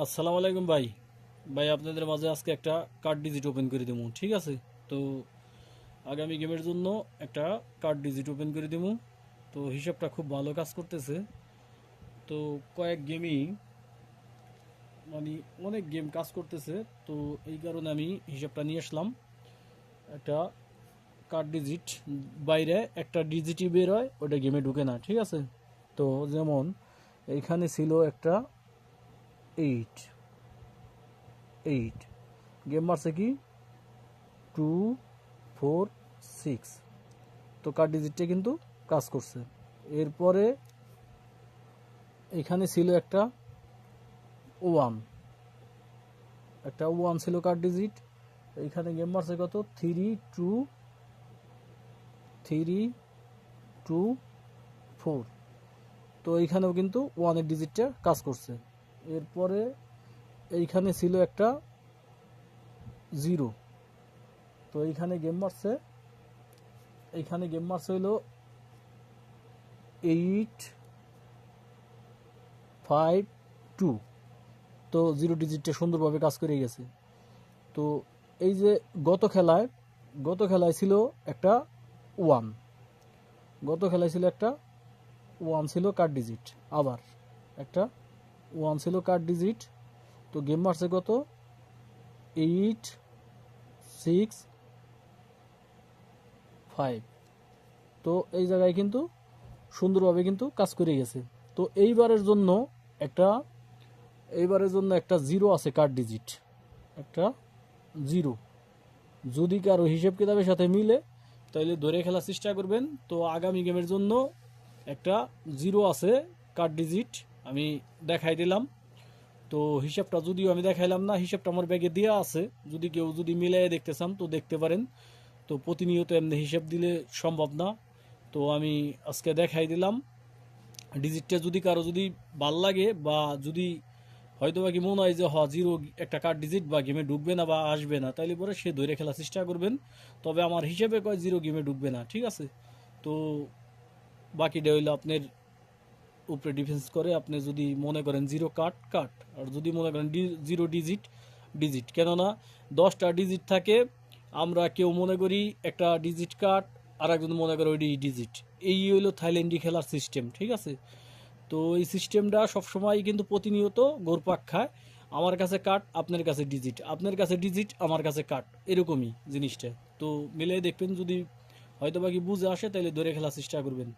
আসসালামু আলাইকুম ভাই। ভাই আপনাদের মাঝে আজকে একটা কার্ড ডিজিট ওপেন করে দেবো, ঠিক আছে? তো আগামী গেমের জন্য একটা কার্ড ডিজিট ওপেন করে দেবো। তো হিসাবটা খুব ভালো কাজ করতেছে। তো কয়েক গেমই মানে অনেক গেম কাজ করতেছে। তো এই কারণে আমি হিসাবটা নিয়ে আসলাম। একটা কার্ড ডিজিট বাইরে একটা ডিজিটই বের হয়, ওটা গেমে ঢুকে না, ঠিক আছে? তো যেমন এইখানে ছিল একটা 8 8 গেম মারছে কি 2 4 6। তো কার্ড ডিজিটটা কিন্তু কাজ করছে। এরপরে এখানে ছিল ওয়ান একটা ওয়ান ছিল কার্ড ডিজিট। এইখানে গেম মারছে কত 3 2 3 2 4। তো এইখানেও কিন্তু ওয়ানের ডিজিটটা কাজ করছে। এরপরে এইখানে ছিল একটা জিরো। তো এইখানে গেম মারছে হইলো 8 5 2। তো জিরো ডিজিটটা সুন্দরভাবে কাজ করে গেছে। তো এই যে গত খেলায় গত খেলায় ছিল একটা ওয়ান গত খেলায় ছিল একটা ওয়ান ছিল কার্ড ডিজিট। আবার একটা ওয়ান ছিল কার্ড ডিজিট। তো গেম মারছে কত 8 6 5। তো এই জায়গায় কিন্তু সুন্দরভাবে কিন্তু কাজ করে গেছে। তো একটা এইবারের জন্য একটা জিরো আছে কার্ড ডিজিট, একটা জিরো। যদি কারো হিসেব কিতাবের সাথে মিলে তাহলে ধরে খেলার চেষ্টা করবেন। তো আগামী গেমের জন্য একটা জিরো আছে কার্ড ডিজিট, আমি দেখাই দিলাম। তো হিসাবটা যদিও আমি দেখাইলাম না, হিসাবটা আমার ব্যাগে দেওয়া আছে। যদি কেউ মিলাই দেখতে চান তো দেখতে পারেন। তো প্রতিনিয়ত এমনি হিসাব দিলে সম্ভব না। তো আমি আজকে দেখাই দিলাম ডিজিটটা। যদি ভাল লাগে বা যদি হয়তো বা কি মনে হয় যে জিরো একটা কার্ড ডিজিট বা গেমে ঢুকবে না বা আসবে না, তাইলে পরে সে ধরে খেলার চেষ্টা করবেন। তবে আমার হিসেবে কয় জিরো গেমে ঢুকবে না, ঠিক আছে? তো বাকিটা হইলো আপনার উপরে ডিফেন্স করে। আপনি যদি মনে করেন জিরো কাট কাট, আর যদি মনে করেন জিরো ডিজিট ডিজিট। কেননা 10টা ডিজিট থাকে, আমরা কেউ মনে করি একটা ডিজিট কাট, আর একজন মনে করে ওইটি ডিজিট। এই হইলো থাইল্যান্ডি খেলার সিস্টেম, ঠিক আছে? তো এই সিস্টেমটা সবসময় কিন্তু প্রতিনিয়ত ঘুরপাক খায়। আমার কাছে কাট, আপনার কাছে ডিজিট, আপনার কাছে ডিজিট, আমার কাছে কাট, এরকমই জিনিসটা। তো মিলিয়ে দেখবেন, যদি হয়তো বাকি বুঝে আসে তাহলে ধরে খেলার চেষ্টা করবেন।